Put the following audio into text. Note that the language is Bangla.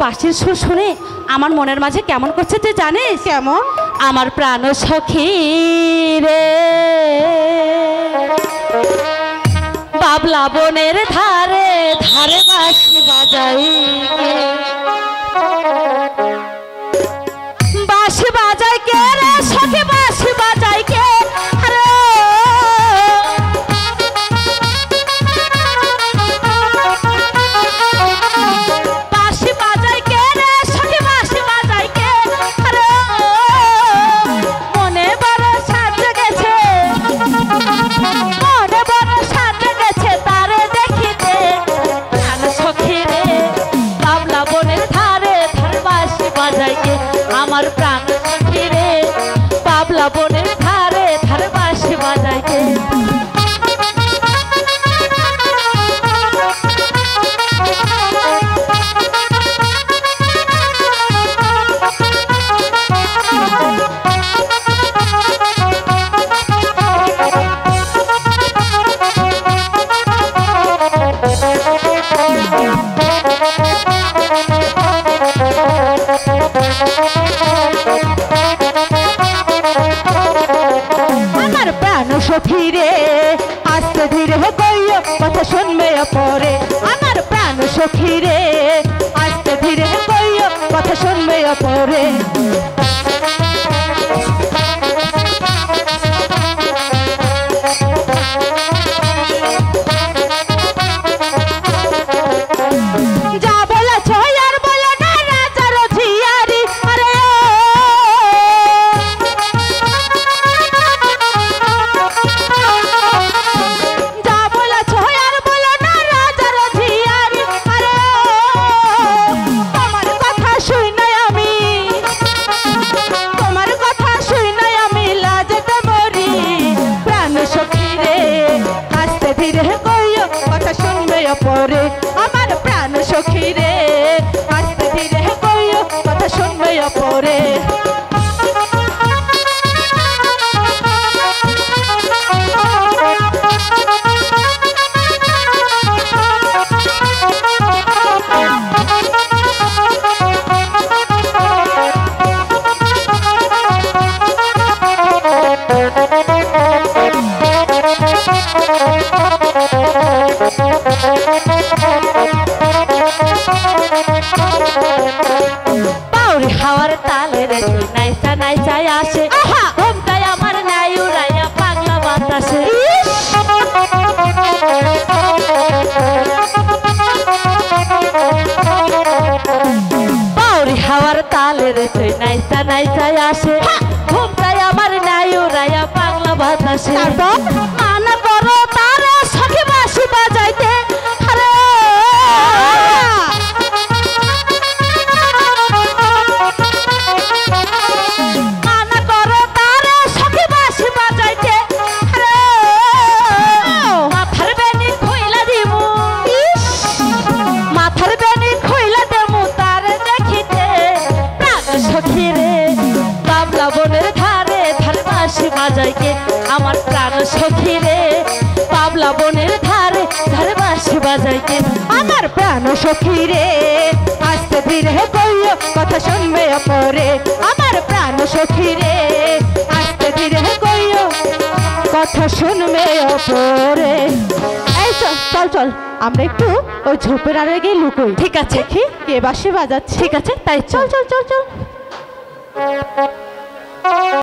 বাঁশির সুর শুনে আমার মনের মাঝে কেমন করছে তুই জানিস? কেমন? আমার প্রাণ সখী রে বাবলা বনের ধারে ধারে বাঁশি বাজাই বাঁশি বাজাই কে রে সখী বাঁশি বাজাই কে আমার প্রাণ সখী রে বাবলা বনের ধারে ধারে বাঁশি বাজাই কে আমার প্রাণ সখী রে আস্তে ধীরে কইও কথা শুনবে পরে আমার প্রাণ সখী রে আস্তে ধীরে কইও কথা শুনবে পরে পরে আমার প্রাণ সখী রে আস্তে ধীরে কইও কথা শুনবে পরে বাউরি হাওয়ার তালে রে তুই নাইচা নাইচাই আসে ঘুমটাই আমার নাই উড়াইয়া পাগলা বাতাসে বাউরি হাওয়ার তালে রে তুই নাইচা নাইচাই আসে ঘুমটাই আমার নাই উড়াইয়া পাগলা বাতাসে মানা করো তারে সখী বাঁশি বাজাইতে আমার প্রাণ সখী রে বাবলা বনের ধারে ধারে বাঁশি বাজাই কে আমার প্রাণ সখী রে আস্তে ধীরে কইও কথা শুনবে পরে আমার প্রাণ সখী রে আস্তে ধীরে কইও কথা শুনবে পরে এই চল চল আমরা একটু ওই ঝোপের আড়ে গিয়ে লুকোই ঠিক আছে কি কে বাঁশি বাজাচ্ছে ঠিক আছে তাই চল চল চল চল